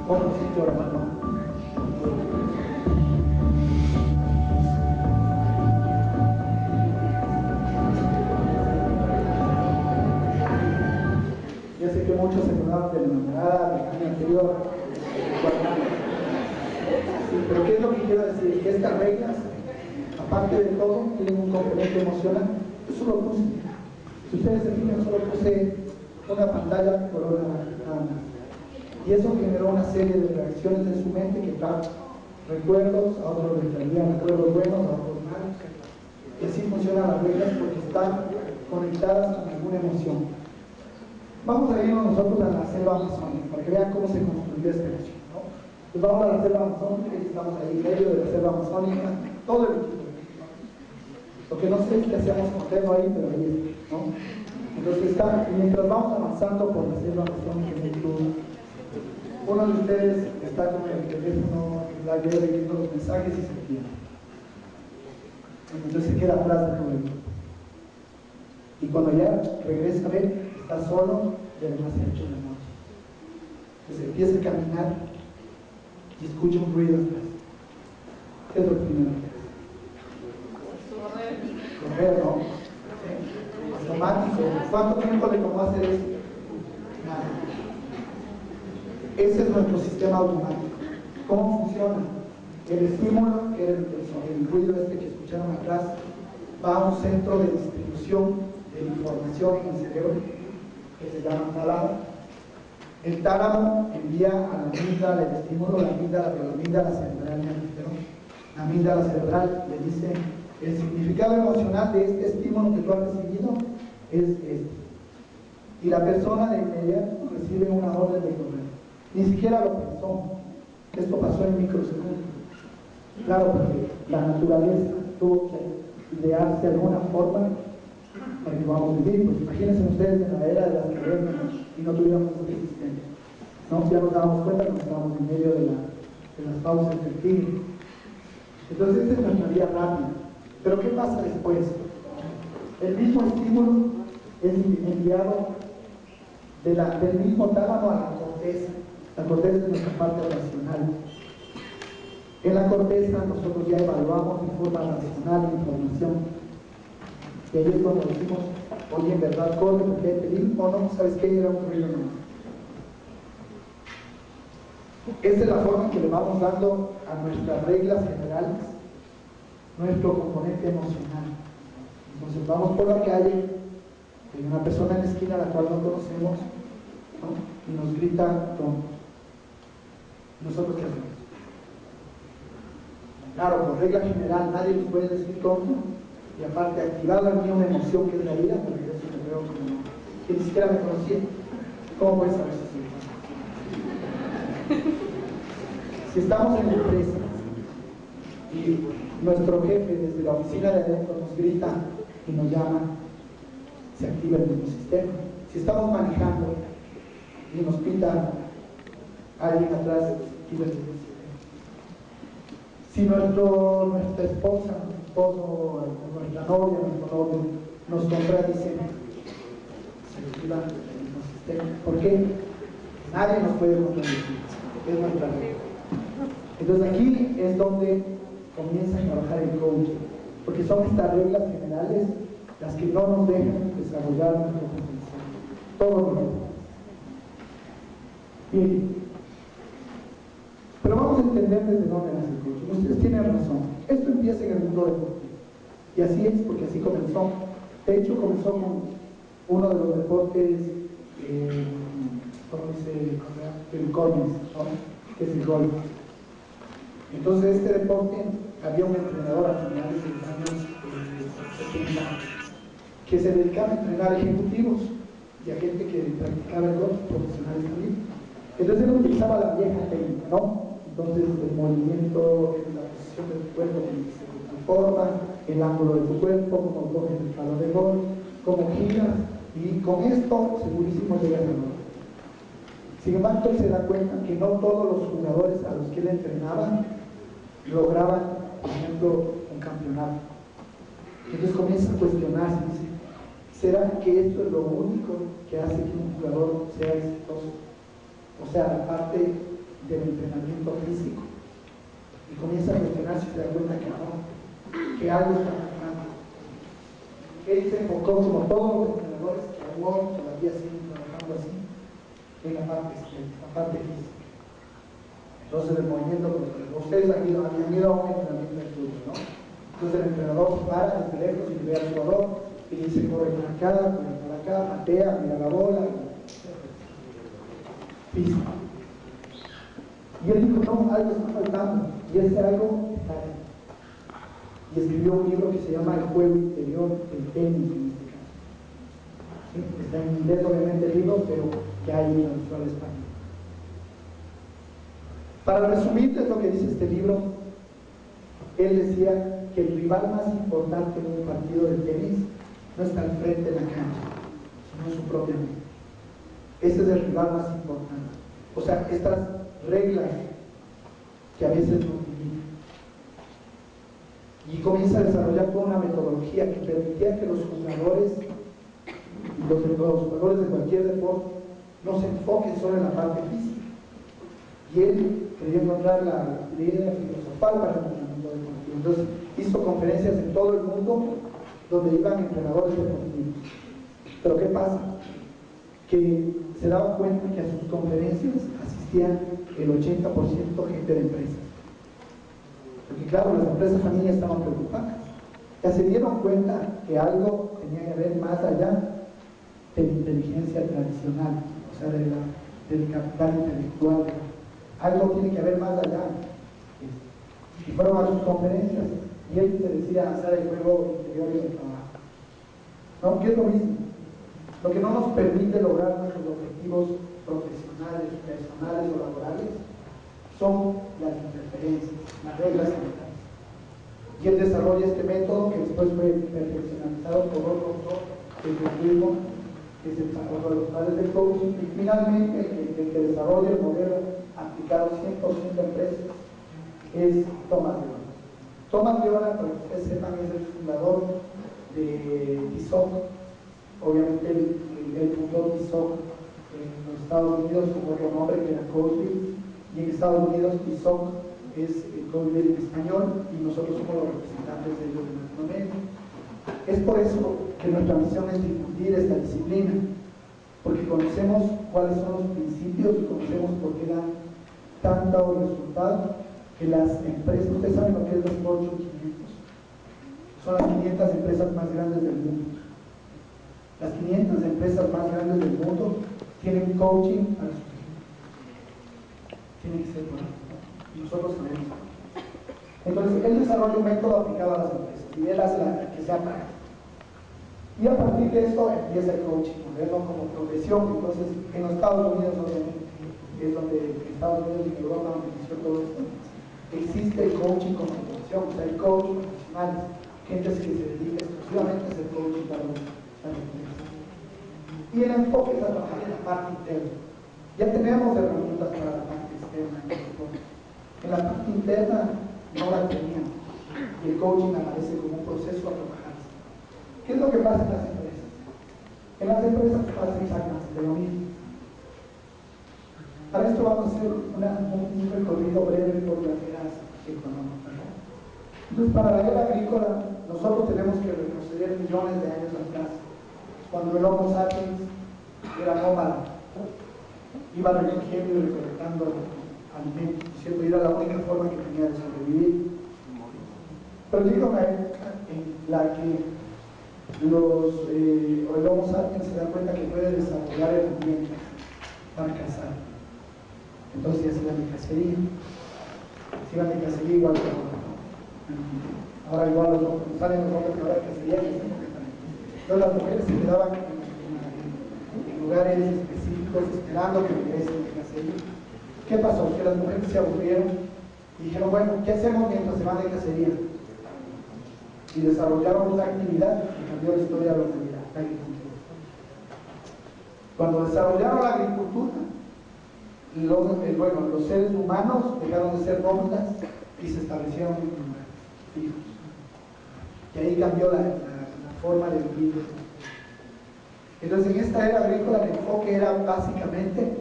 compositor, ¿no? Ya sé que muchos se acordaban de la enamorada del año anterior. Sí, pero ¿qué es lo que quiero decir? Que estas reglas, aparte de todo, tienen un componente emocional. Yo solo puse, si ustedes se fijan, solo puse una pantalla por hora nada más. Y eso generó una serie de reacciones en su mente que traen recuerdos, a otros les traían recuerdos buenos, a otros malos. Y así funcionan las reglas porque están conectadas con alguna emoción. Vamos a irnos nosotros a la selva amazónica para que vean cómo se construyó esta emoción, ¿no? Pues vamos a la selva amazónica y estamos ahí en medio de la selva amazónica, todo el equipo. Lo que no sé es qué hacemos con Teno ahí, pero ahí está, ¿no? Entonces mientras vamos avanzando por la selva amazónica en YouTube, uno de ustedes está con el teléfono, la guía leyendo los mensajes y se pierde. Entonces se queda atrás de todo el grupo. Y cuando ya regresa a ver, está solo y además se ha hecho la noche. Entonces empieza a caminar y escucha un ruido atrás. ¿Qué es lo primero que hace? Correr, ¿no? ¿Sí? Automático. ¿Cuánto tiempo le tomó hacer eso? Nada. Ese es nuestro sistema automático. ¿Cómo funciona? El estímulo, que era el ruido este que escucharon atrás, va a un centro de distribución de información en el cerebro que se llama tálamo. El tálamo envía a la amígdala el estímulo, la amígdala cerebral, la amígdala cerebral le dice: el significado emocional de este estímulo que tú has recibido es este. Y la persona de inmediato recibe una orden de correr. Ni siquiera lo pensó. Esto pasó en microsegundos. Claro, porque la naturaleza tuvo que idearse de alguna forma para que podamos vivir. Pues imagínense ustedes en la era de las cavernas y no tuviéramos este sistema, ¿no? Ya nos dábamos cuenta que estábamos en medio de las pausas del tigre. Entonces esta es nuestra vía rápida. Pero ¿qué pasa después? El mismo estímulo es enviado del mismo tálamo a la corteza. La corteza es nuestra parte racional. En la corteza nosotros ya evaluamos de forma racional la información. Y ahí es cuando decimos: oye, en verdad corre porque hay peligro, o no, ¿sabes qué? Era un ruido nomás. Esa es la forma que le vamos dando a nuestras reglas generales nuestro componente emocional. Entonces vamos por la calle, hay una persona en la esquina a la cual no conocemos, ¿no? Y nos grita tonto. ¿Nosotros qué hacemos? Claro, por regla general nadie nos puede decir tonto, y aparte activado en mí una emoción que es la ira, porque yo sí me veo como que ni siquiera me conocía. ¿Cómo puedes saber si soy? Si estamos en la empresa y nuestro jefe desde la oficina de adentro nos grita y nos llama, se activa el mismo sistema. Si estamos manejando y nos pita alguien atrás, se activa el mismo sistema. Si nuestra esposa, nuestro esposo, nuestra novia, nuestro novio nos contradice, se activa el mismo sistema. ¿Por qué? Nadie nos puede contradecir. Es nuestra regla. Entonces aquí es donde comienza a trabajar el coaching, porque son estas reglas generales las que no nos dejan desarrollar nuestro potencial. Todo lo demás. Bien. Pero vamos a entender desde dónde nace el coaching. Ustedes tienen razón. Esto empieza en el mundo deportivo. Y así es, porque así comenzó. De hecho, comenzó con uno de los deportes, ¿cómo dice? El collins, ¿no? Que es el golf. Entonces este deporte, había un entrenador a finales de los años 70 que se dedicaba a entrenar ejecutivos y a gente que practicaba el golf, profesionales también. Entonces él utilizaba la vieja técnica, ¿no? Entonces el movimiento, la posición de tu cuerpo que se transforma, el ángulo de tu cuerpo, cómo coges el palo de golf, cómo giras, y con esto segurísimo llegas a gol. Sin embargo, él se da cuenta que no todos los jugadores a los que él entrenaba lograban, por ejemplo, un campeonato. Entonces comienza a cuestionarse, dice: ¿será que esto es lo único que hace que un jugador sea exitoso? O sea, la parte del entrenamiento físico y comienza a cuestionarse y se da cuenta que no, que algo está pasando. Él se enfocó, como todos los entrenadores que aún todavía siguen trabajando así, en la parte física. Entonces el movimiento, ustedes han ido a un entrenamiento de fútbol, ¿no? Entonces el entrenador se para desde lejos y ve al jugador y dice: corre para acá, patea, mira la bola. Físico. Y él dijo: no, algo está faltando, y ese algo está ahí. Y escribió un libro que se llama El juego interior del tenis, en este caso. ¿Sí? Está en inglés obviamente el libro, pero que hay en el español. Para resumirles lo que dice este libro, él decía que el rival más importante en un partido de tenis no está al frente de la cancha, sino en su propia mente. Ese es el rival más importante. O sea, estas reglas que a veces nos limitan. Y comienza a desarrollar toda una metodología que permitía que los jugadores de cualquier deporte no se enfoquen solo en la parte física. Y él quería encontrar la idea filosofal para el entrenamiento deportivo. Entonces hizo conferencias en todo el mundo donde iban entrenadores deportivos. Pero ¿qué pasa? Que se daba cuenta que a sus conferencias asistían el 80% gente de empresas. Porque claro, las empresas también ya estaban preocupadas. Ya se dieron cuenta que algo tenía que ver más allá de la inteligencia tradicional, o sea, del capital intelectual. Algo tiene que haber más allá. Y fueron a sus conferencias y él se decía hacer el juego interior y el trabajo. ¿No? ¿Qué es lo mismo? Lo que no nos permite lograr nuestros objetivos profesionales, personales o laborales son las interferencias, las reglas sanitarias. Y él desarrolla este método que después fue perfeccionado por otro autor que tuvimos, que es el uno de los padres del coaching, y finalmente el que desarrolla el modelo aplicado 100% a empresas es Thomas Leona. Thomas Leona, para que ustedes sepan, es el fundador de TISOC. Obviamente él fundó TISOC en los Estados Unidos con otro nombre que era Coachville, y en Estados Unidos TISOC es Coachville en español, y nosotros somos los representantes de ellos en Latinoamérica. Es por eso que nuestra misión es difundir esta disciplina, porque conocemos cuáles son los principios y conocemos por qué dan tanto resultado que las empresas, ustedes saben lo que es los Fortune 500, son las 500 empresas más grandes del mundo. Las 500 empresas más grandes del mundo tienen coaching para sus clientes. Tiene que ser bueno. Y nosotros sabemos. Entonces, él desarrolla un método aplicado a las empresas y él hace que sea práctico. Y a partir de esto empieza el coaching moderno como profesión. Entonces, en los Estados Unidos, obviamente, es donde Estados Unidos y Europa donde inició todo esto, existe el coaching como profesión. O sea, hay coaching profesionales, gente que se dedica exclusivamente a hacer coaching para los empresas. Y el enfoque es a trabajar en la parte interna. Ya tenemos herramientas para la parte externa. En la parte interna no la teníamos. Y el coaching aparece como un proceso a trabajar. ¿Qué es lo que pasa en las empresas? En las empresas pasa exactamente lo mismo. Para esto vamos a hacer un recorrido breve por las eras económicas. Entonces, para la era agrícola, nosotros tenemos que retroceder millones de años atrás, cuando el Homo sapiens era nómada, iba recogiendo y recolectando alimentos, ¿cierto? Y era la única forma que tenía de sobrevivir. Pero llega una época en la que el Homo sapiens se da cuenta que puede desarrollar herramientas para cazar. Entonces ya se iban de cacería. Se iban de cacería igual que ahora igual los hombres, salen los hombres que ahora cacería. Entonces las mujeres se quedaban en lugares específicos esperando que regresen de cacería. ¿Qué pasó? Que las mujeres se aburrieron y dijeron, bueno, ¿qué hacemos mientras se van de cacería? Y desarrollaron una actividad que cambió la historia de la humanidad, la agricultura. Cuando desarrollaron la agricultura, los seres humanos dejaron de ser nómadas y se establecieron en lugares fijos. Y ahí cambió la forma de vivir. Entonces, en esta era agrícola el enfoque era básicamente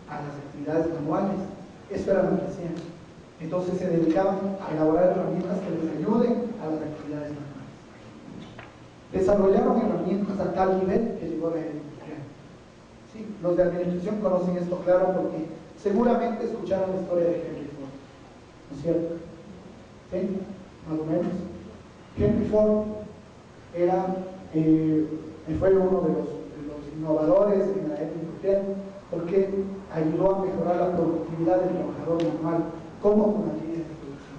a las actividades manuales. Esto era lo que hacían. Entonces se dedicaban a elaborar herramientas que les ayuden a las actividades manuales. Desarrollaron herramientas a tal nivel que llegó la era industrial. Sí, los de administración conocen esto claro porque seguramente escucharon la historia de Henry Ford, ¿no es cierto? ¿Sí? Más o menos. Henry Ford fue uno de los innovadores en la era industrial porque ayudó a mejorar la productividad del trabajador manual, como con las líneas de producción.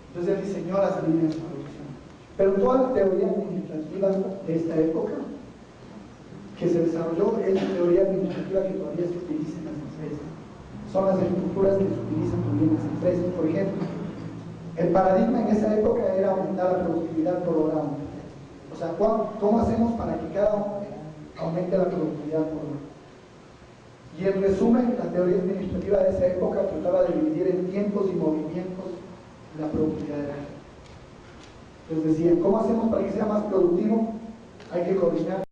Entonces él diseñó las líneas de producción. Pero toda la teoría administrativa de esta época que se desarrolló es la teoría administrativa que todavía se utiliza en las empresas. Son las estructuras que se utilizan también en las empresas. Por ejemplo, el paradigma en esa época era aumentar la productividad por hora. O sea, ¿cómo hacemos para que cada hombre aumente la productividad por hora? Y en resumen, la teoría administrativa de esa época trataba de dividir en tiempos y movimientos la productividad de la gente. Entonces decían, ¿cómo hacemos para que sea más productivo? Hay que coordinar